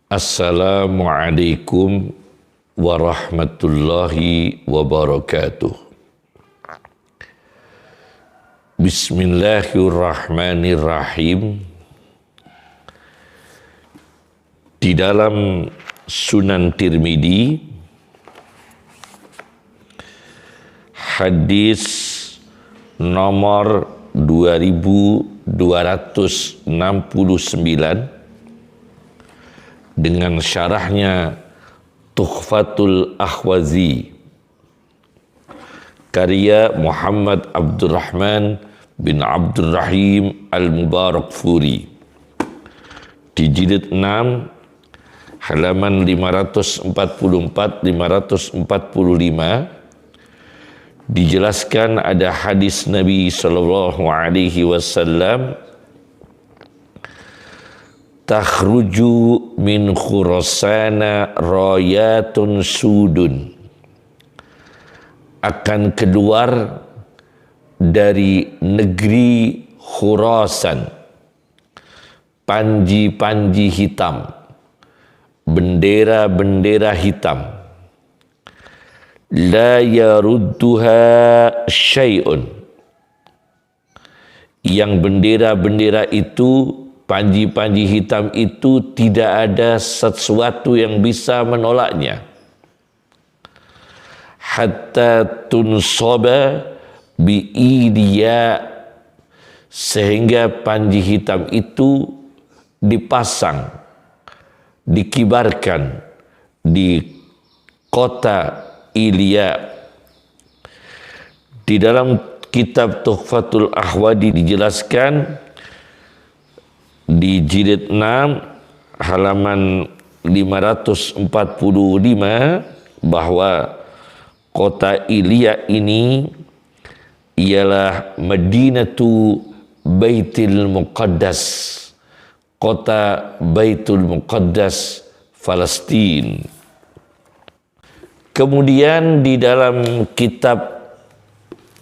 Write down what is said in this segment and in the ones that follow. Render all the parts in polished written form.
Assalamualaikum warahmatullahi wabarakatuh. Bismillahirrahmanirrahim. Di dalam Sunan Tirmidzi, hadis nomor 2269 dengan syarahnya Tuhfatul Ahwazi karya Muhammad Abdurrahman bin Abdurrahim Al-Mubarakfuri di jilid 6 halaman 544-545 dijelaskan ada hadis Nabi sallallahu alaihi wasallam, takhruju min Khurasana rayatun sudun, akan keluar dari negeri Khurasan panji-panji hitam, bendera-bendera hitam, la yarudduha syai'un, yang bendera-bendera itu, panji-panji hitam itu tidak ada sesuatu yang bisa menolaknya, hatta tunsaba bi'idiya, sehingga panji hitam itu dipasang, dikibarkan di kota Ilya. Di dalam kitab Tuhfatul Ahwadi dijelaskan di jilid 6 halaman 545 bahwa kota Ilya ini ialah Madinatu Baitul Muqaddas, kota Baitul Muqaddas Palestina. Kemudian di dalam kitab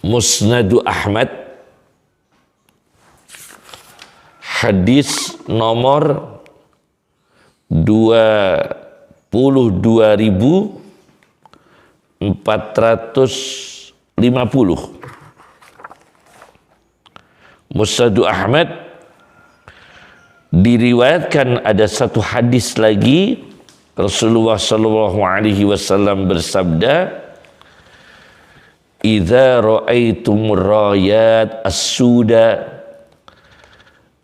Musnadu Ahmad, hadis nomor 22.450. Musnadu Ahmad diriwayatkan ada satu hadis lagi, Rasulullah sallallahu alaihi wasallam bersabda, "Idza ra'aitumur rayat as-suda,"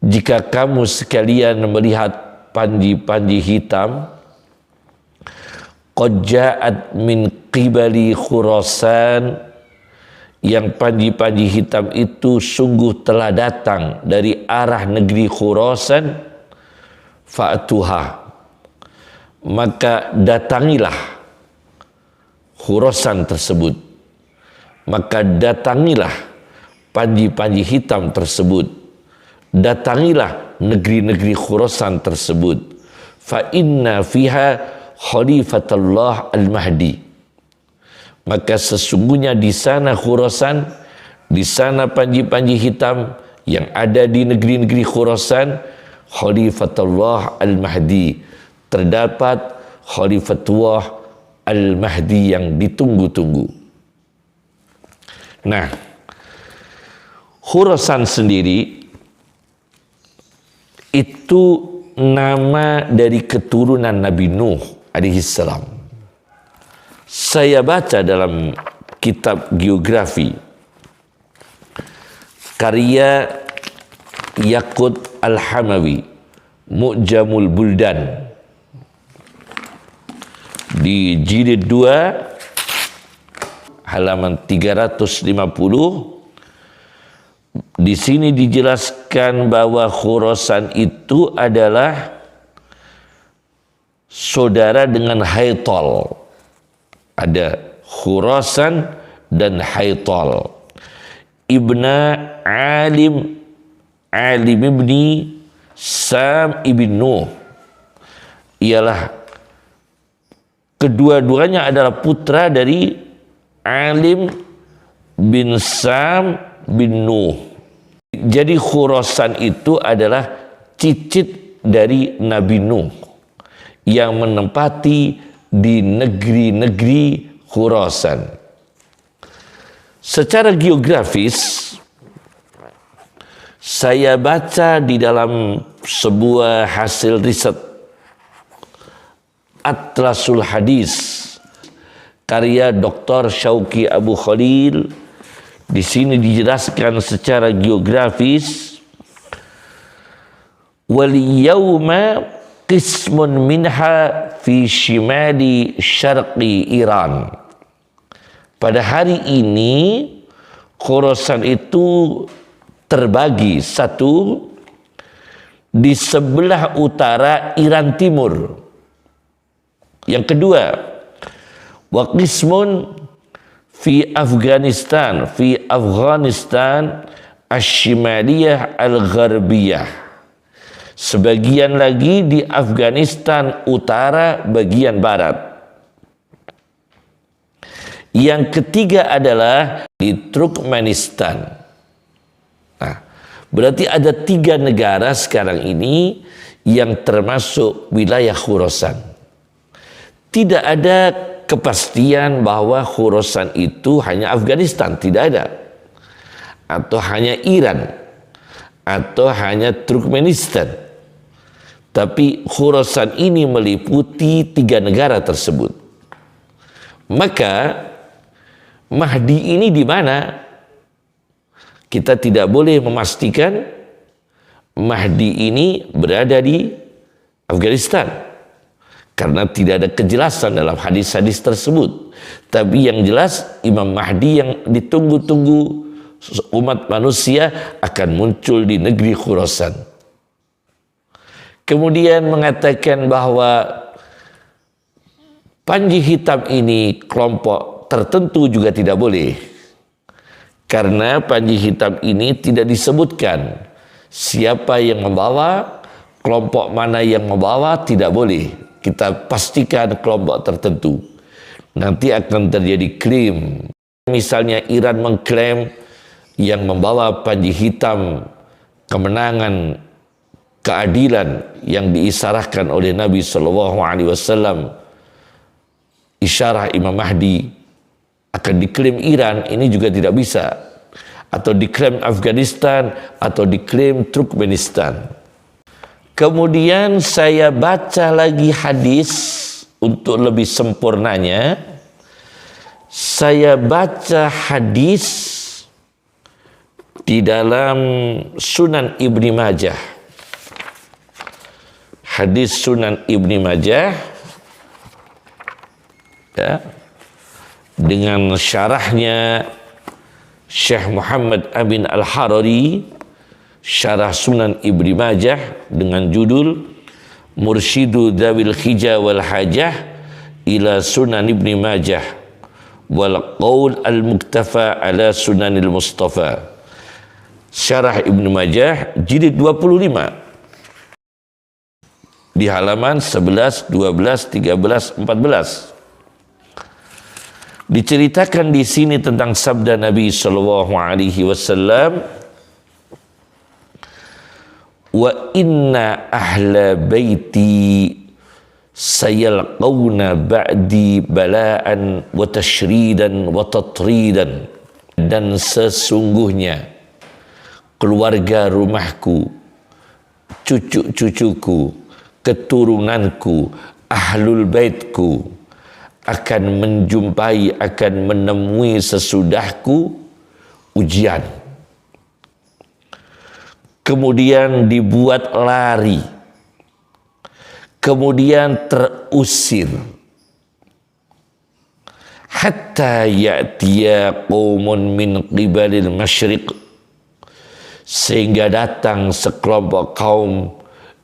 jika kamu sekalian melihat panji-panji hitam, qad ja'at min qibali Khurasan, yang panji-panji hitam itu sungguh telah datang dari arah negeri Khurasan, fa'tuha, maka datangilah Khurasan tersebut, maka datangilah panji-panji hitam tersebut, datangilah negeri-negeri Khurasan tersebut, fa inna fiha khalifatullah al-mahdi, maka sesungguhnya di sana Khurasan, di sana panji-panji hitam yang ada di negeri-negeri Khurasan, khalifatullah al-mahdi, terdapat khalifatullah al-mahdi yang ditunggu-tunggu. Nah, Khurasan sendiri itu nama dari keturunan Nabi Nuh alaihissalam. Saya baca dalam kitab geografi karya Yaqut Al-Hamawi, Mu'jamul Buldan, di jilid 2 halaman 350. Di sini dijelaskan bahwa Khurasan itu adalah saudara dengan Haital. Ada Khurasan dan Haital. Ibna Alim ibni Sam ibn Nuh, ialah kedua-duanya adalah putra dari Alim bin Sam bin Nuh. Jadi Khurasan itu adalah cicit dari Nabi Nuh yang menempati di negeri-negeri Khurasan. Secara geografis, saya baca di dalam sebuah hasil riset Atlasul Hadis karya Dr. Syauqi Abu Khalil. Di sini dijelaskan secara geografis, wal yawma qismun minha fi shimali syarqi Iran. Pada hari ini Khurasan itu terbagi satu di sebelah utara Iran Timur. Yang kedua, wa qismun fi Afghanistan asy-syimaliyah al-gharbiyah. Sebagian lagi di Afghanistan utara bagian barat. Yang ketiga adalah di Turkmenistan. Nah, berarti ada 3 negara sekarang ini yang termasuk wilayah Khurasan. Tidak ada kepastian bahwa Khurasan itu hanya Afghanistan, tidak ada, atau hanya Iran, atau hanya Turkmenistan. Tapi Khurasan ini meliputi 3 negara tersebut. Maka Mahdi ini di mana? Kita tidak boleh memastikan Mahdi ini berada di Afghanistan, karena tidak ada kejelasan dalam hadis-hadis tersebut. Tapi yang jelas Imam Mahdi yang ditunggu-tunggu umat manusia akan muncul di negeri Khurasan. Kemudian mengatakan bahwa Panji Hitam ini kelompok tertentu juga tidak boleh, karena Panji Hitam ini tidak disebutkan siapa yang membawa, kelompok mana yang membawa, tidak boleh. Kita pastikan kelompok tertentu. Nanti akan terjadi klaim. Misalnya Iran mengklaim yang membawa Panji Hitam kemenangan, keadilan yang diisarahkan oleh Nabi SAW, isyarah Imam Mahdi, akan diklaim Iran, ini juga tidak bisa. Atau diklaim Afghanistan, atau diklaim Turkmenistan. Kemudian saya baca lagi hadis untuk lebih sempurnanya. Saya baca hadis di dalam Sunan Ibni Majah. Hadis Sunan Ibni Majah, ya, dengan syarahnya Syekh Muhammad Amin Al-Harari, Syarah Sunan Ibni Majah dengan judul Mursyidu Dzawil Hijah wal Hajah ila Sunan Ibni Majah wal Qaul al-Muktafa ala Sunanil Mustafa. Syarah Ibni Majah jilid 25 di halaman 11, 12, 13, 14. Diceritakan di sini tentang sabda Nabi sallallahu alaihi wasallam, wa inna ahla baiti sayalqawna ba'di bala'an wa tashridan wa tatridan. Dan sesungguhnya keluarga rumahku, cucu-cucuku, keturunanku, ahlul baitku akan menjumpai, akan menemui sesudahku ujian. Kemudian dibuat lari, kemudian terusir, hatta ya'tiya qaumun min qibalil masyriq, sehingga datang sekelompok kaum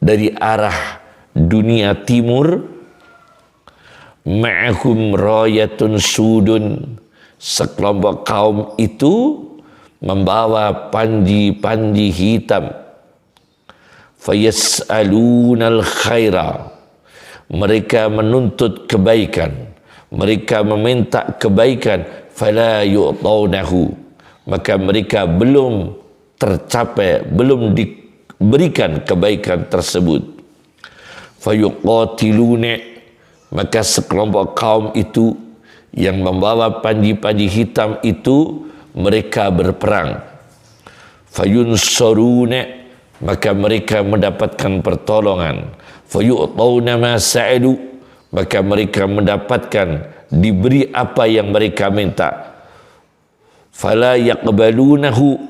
dari arah dunia timur, ma'ahum rayatun sudun, sekelompok kaum itu membawa panji-panji hitam, fayas'alunal khaira, mereka menuntut kebaikan, mereka meminta kebaikan, fala yu'tawnahu, maka mereka belum tercapai, belum diberikan kebaikan tersebut. fayuqatiluna, maka sekelompok kaum itu yang membawa panji-panji hitam itu mereka berperang. Fayunsaruna, maka mereka mendapatkan pertolongan. Fayu'tawna ma sa'alu, maka mereka mendapatkan, diberi apa yang mereka minta. Fala yaqbalunahu,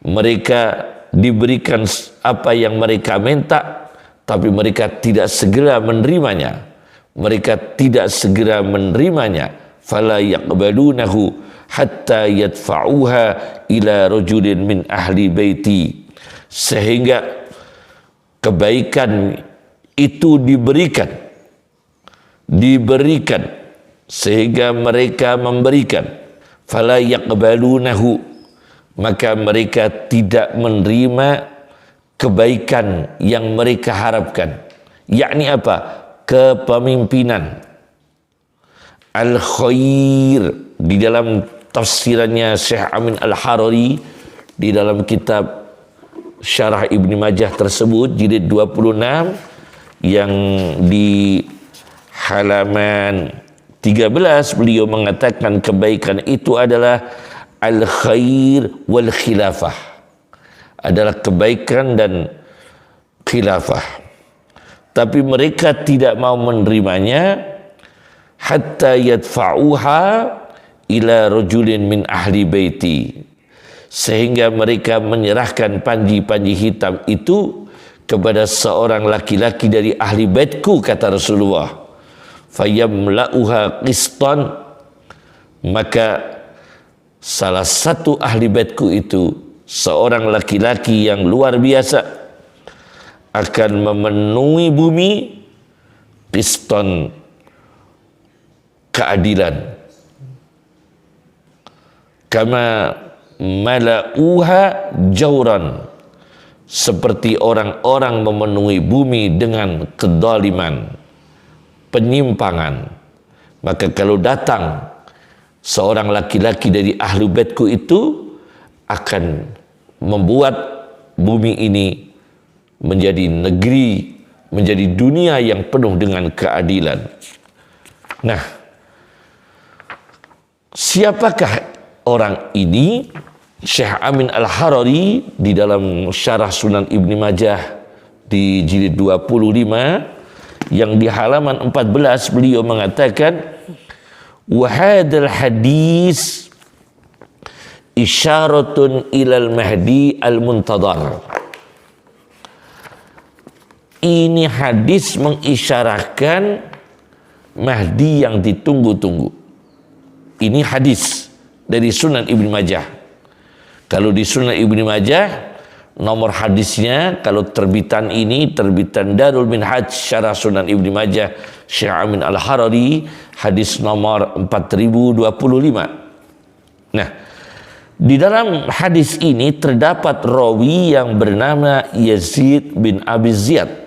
mereka diberikan apa yang mereka minta, tapi mereka tidak segera menerimanya. Mereka tidak segera menerimanya. Fala yaqbalunahu hatta yadfa'uha ila rajulin min ahli baiti, sehingga kebaikan itu diberikan sehingga mereka memberikan. Fala yaqbalunahu, maka mereka tidak menerima kebaikan yang mereka harapkan. Yakni apa? Kepemimpinan. Al-khair, di dalam tafsirannya Syekh Amin Al-Harari di dalam kitab Syarah Ibni Majah tersebut jilid 26 yang di halaman 13, beliau mengatakan kebaikan itu adalah al-khair wal khilafah, adalah kebaikan dan khilafah. Tapi mereka tidak mau menerimanya hatta yadfa'uha ila rajulin min ahli baiti, sehingga mereka menyerahkan panji-panji hitam itu kepada seorang laki-laki dari ahli baitku, kata Rasulullah. Fayamla'uha qistan, maka salah satu ahli baitku itu, seorang laki-laki yang luar biasa, akan memenuhi bumi qistan, keadilan. Kama mala'uha jauran, seperti orang-orang memenuhi bumi dengan kedaliman, penyimpangan. Maka kalau datang seorang laki-laki dari ahlu baitku itu, akan membuat bumi ini menjadi negeri, menjadi dunia yang penuh dengan keadilan. Nah, siapakah orang ini? Syekh Amin Al-Harari di dalam Syarah Sunan Ibni Majah di jilid 25 yang di halaman 14, beliau mengatakan, wa hadzal hadis isyaratun ilal mahdi al-muntadhar. Ini hadis mengisyarahkan Mahdi yang ditunggu-tunggu. Ini hadis dari Sunan Ibnu Majah. Kalau di Sunan Ibnu Majah, nomor hadisnya, kalau terbitan ini, terbitan Darul Minhaj Syarah Sunan Ibnu Majah Syekh Amin Al-Harari, hadis nomor 4025. Nah, di dalam hadis ini terdapat rawi yang bernama Yazid bin Abi Ziyad.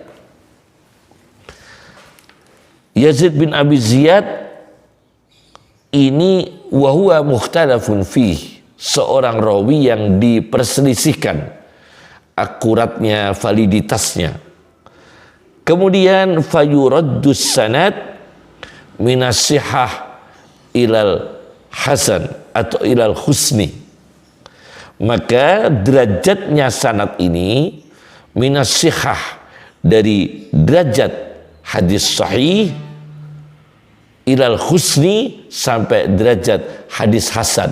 Yazid bin Abi Ziyad ini wahuwa mukhtalafun fih, seorang rawi yang diperselisihkan akuratnya, validitasnya. Kemudian fayuraddus sanad minas sihah ilal hasan atau ilal husni. Maka derajatnya sanad ini minas sihah, dari derajat hadis sahih, ilal husni, sampai derajat hadis hasan.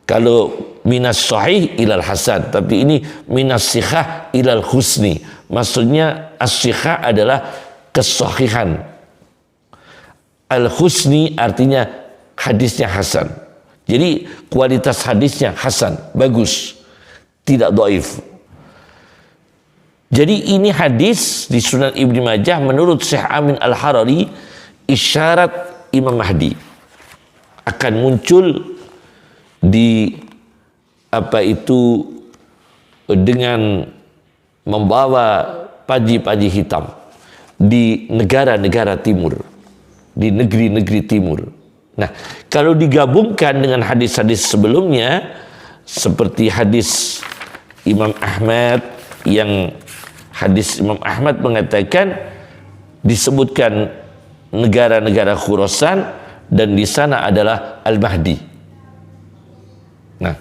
Kalau minas sahih ilal hasan, tapi ini minas sihah ilal husni. Maksudnya as-sihah adalah kesahihan, al husni artinya hadisnya hasan. Jadi kualitas hadisnya hasan, bagus, tidak dhaif. Jadi ini hadis di Sunan Ibnu Majah menurut Syekh Amin Al-Harari isyarat Imam Mahdi akan muncul di dengan membawa panji-panji hitam di negara-negara timur, di negeri-negeri timur. Nah, kalau digabungkan dengan hadis-hadis sebelumnya seperti hadis Imam Ahmad yang hadis Imam Ahmad mengatakan disebutkan negara-negara Khurasan dan di sana adalah Al-Mahdi. Nah,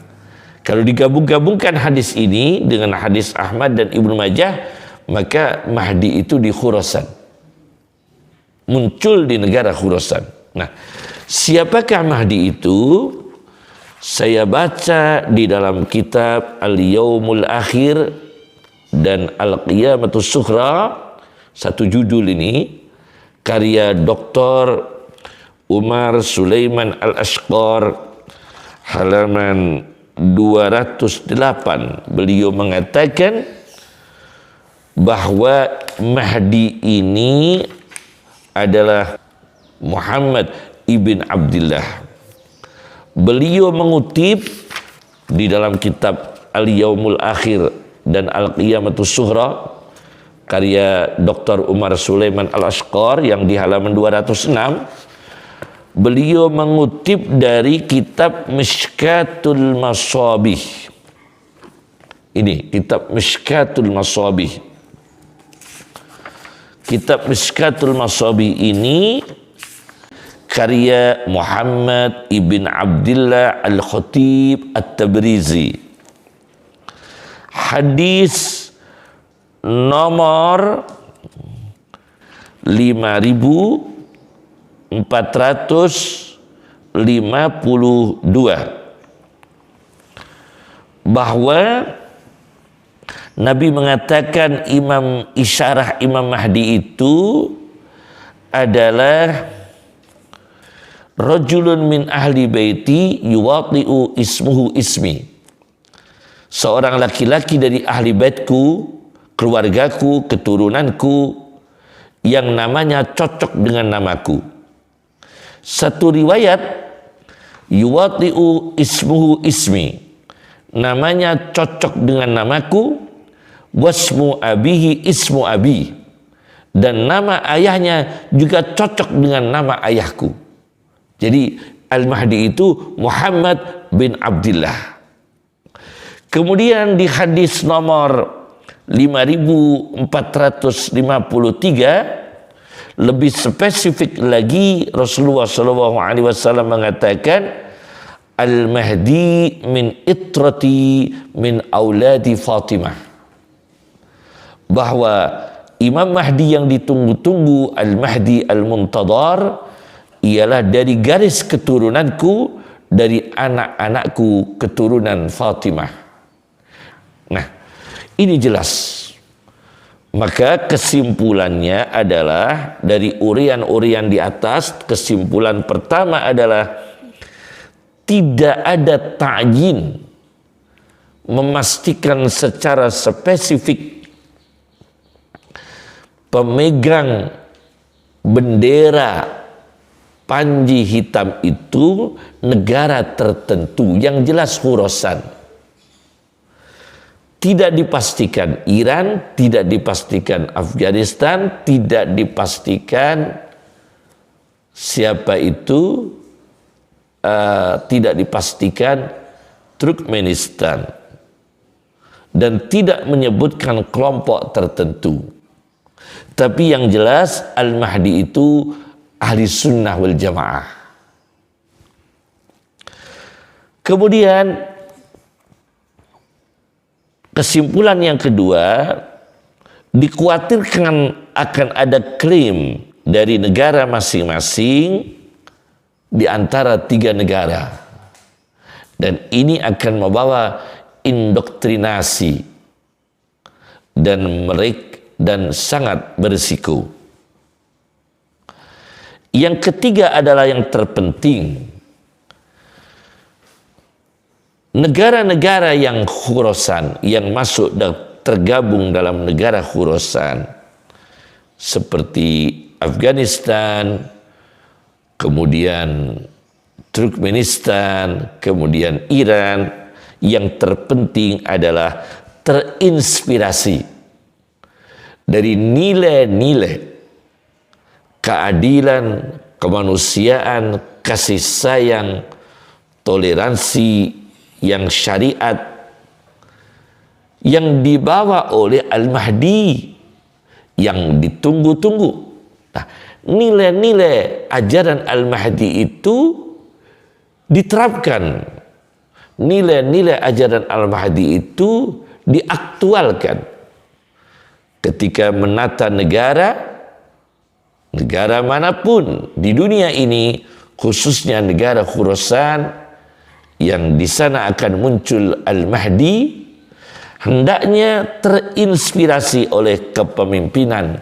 kalau digabung-gabungkan hadis ini dengan hadis Ahmad dan Ibnu Majah, maka Mahdi itu di Khurasan, muncul di negara Khurasan. Nah, siapakah Mahdi itu? Saya baca di dalam kitab Al-Yaumul Akhir dan Al-Qiyamatus Sughra, satu judul ini, karya Dr. Umar Sulaiman Al-Ashqar, halaman 208. Beliau mengatakan bahwa Mahdi ini adalah Muhammad ibn Abdullah. Beliau mengutip di dalam kitab Al-Yaumul Akhir dan Al-Qiyamatus Sughra karya Dr. Umar Sulaiman Al-Ashqar yang di halaman 206, beliau mengutip dari kitab Mishkatul Masabih. Ini kitab Mishkatul Masabih. Kitab Mishkatul Masabih ini karya Muhammad ibn Abdullah Al-Khatib At-Tabrizi. Hadis nomor 5452, bahwa Nabi mengatakan isyarah Imam Mahdi itu adalah rajulun min ahli baiti yuwati'u ismuhu ismi. Seorang laki-laki dari ahli baitku, keluargaku, keturunanku, yang namanya cocok dengan namaku. Satu riwayat, yuwati'u ismuhu ismi, namanya cocok dengan namaku, wasmu abihi ismu abi, dan nama ayahnya juga cocok dengan nama ayahku. Jadi Al-Mahdi itu Muhammad bin Abdullah. Kemudian di hadis nomor 5453, lebih spesifik lagi, Rasulullah SAW mengatakan, Al-Mahdi min itrati min auladi Fatimah, bahwa Imam Mahdi yang ditunggu-tunggu, Al-Mahdi Al-Muntadhar, ialah dari garis keturunanku, dari anak-anakku keturunan Fatimah. Nah, ini jelas. Maka kesimpulannya adalah dari urian-urian di atas, kesimpulan pertama adalah tidak ada ta'yin, memastikan secara spesifik pemegang bendera panji hitam itu negara tertentu, yang jelas Khurasan. Tidak dipastikan Iran, tidak dipastikan Afghanistan, tidak dipastikan siapa itu, tidak dipastikan Turkmenistan, dan tidak menyebutkan kelompok tertentu. Tapi yang jelas Al-Mahdi itu ahli sunnah wal jamaah. Kemudian kesimpulan yang kedua, dikhawatirkan akan ada klaim dari negara masing-masing di antara tiga negara, dan ini akan membawa indoktrinasi dan sangat berisiko. Yang ketiga adalah yang terpenting, negara-negara yang Khurasan, yang masuk dan tergabung dalam negara Khurasan, seperti Afghanistan, kemudian Turkmenistan, kemudian Iran, yang terpenting adalah terinspirasi dari nilai-nilai keadilan, kemanusiaan, kasih sayang, toleransi, yang syariat, yang dibawa oleh Al-Mahdi yang ditunggu-tunggu. Nah, nilai-nilai ajaran Al-Mahdi itu diterapkan. Nilai-nilai ajaran Al-Mahdi itu diaktualkan ketika menata negara manapun di dunia ini, khususnya negara Khurasan yang di sana akan muncul Al-Mahdi, hendaknya terinspirasi oleh kepemimpinan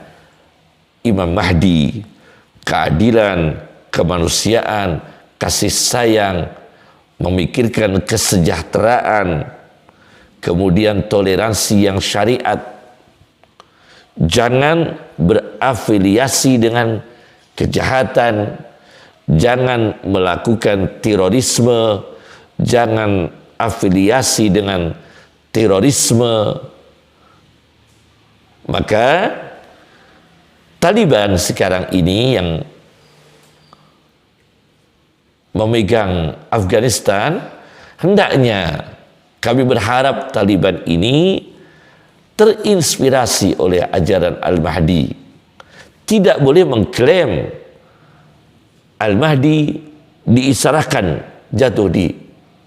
Imam Mahdi, keadilan, kemanusiaan, kasih sayang, memikirkan kesejahteraan, kemudian toleransi yang syariat. Jangan berafiliasi dengan kejahatan, jangan melakukan terorisme, jangan afiliasi dengan terorisme. Maka Taliban sekarang ini yang memegang Afghanistan, hendaknya kami berharap Taliban ini terinspirasi oleh ajaran Al-Mahdi. Tidak boleh mengklaim Al-Mahdi diisyaratkan jatuh di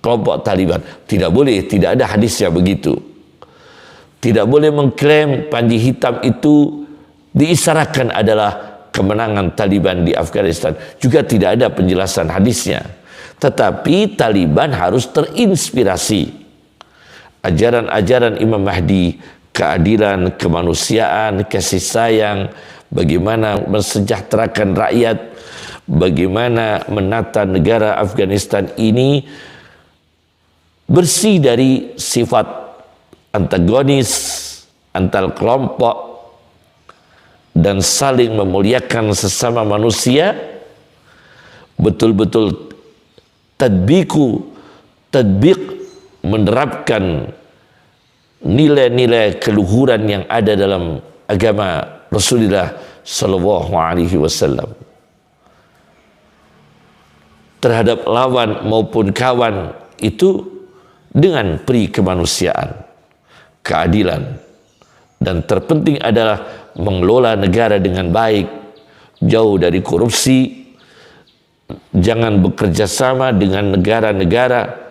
kelompok Taliban. Tidak boleh, tidak ada hadisnya begitu. Tidak boleh mengklaim Panji Hitam itu diisyaratkan adalah kemenangan Taliban di Afghanistan. Juga tidak ada penjelasan hadisnya. Tetapi Taliban harus terinspirasi ajaran-ajaran Imam Mahdi, keadilan, kemanusiaan, kasih sayang, bagaimana mensejahterakan rakyat, bagaimana menata negara Afghanistan ini bersih dari sifat antagonis antar kelompok dan saling memuliakan sesama manusia, betul-betul tadbiq menerapkan nilai-nilai keluhuran yang ada dalam agama Rasulullah Sallallahu Alaihi Wasallam terhadap lawan maupun kawan itu dengan peri kemanusiaan, keadilan, dan terpenting adalah mengelola negara dengan baik, jauh dari korupsi, jangan bekerja sama dengan negara-negara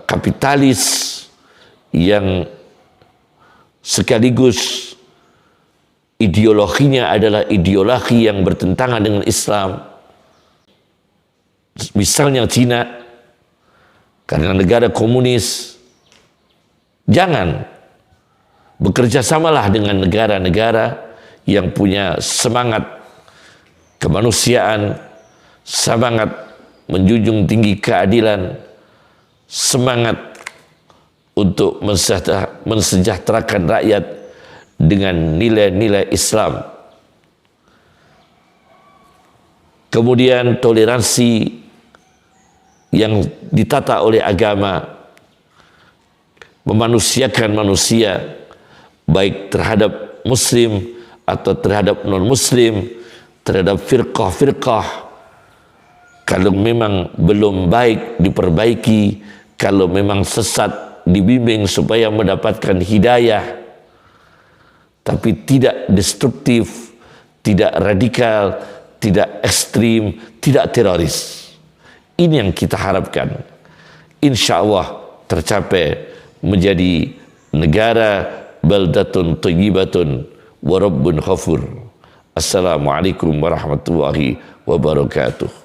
kapitalis yang sekaligus ideologinya adalah ideologi yang bertentangan dengan Islam. Misalnya Cina, karena negara komunis. Jangan bekerja samalah dengan negara-negara yang punya semangat kemanusiaan, semangat menjunjung tinggi keadilan, semangat untuk mensejahterakan rakyat dengan nilai-nilai Islam. Kemudian toleransi yang ditata oleh agama, memanusiakan manusia baik terhadap muslim atau terhadap non-muslim, terhadap firqah-firqah. Kalau memang belum baik diperbaiki, kalau memang sesat dibimbing supaya mendapatkan hidayah, tapi tidak destruktif, tidak radikal, tidak ekstrim, tidak teroris. Ini yang kita harapkan. Insya Allah tercapai menjadi negara baldatun thayyibatun wa rabbun ghafur. Assalamualaikum warahmatullahi wabarakatuh.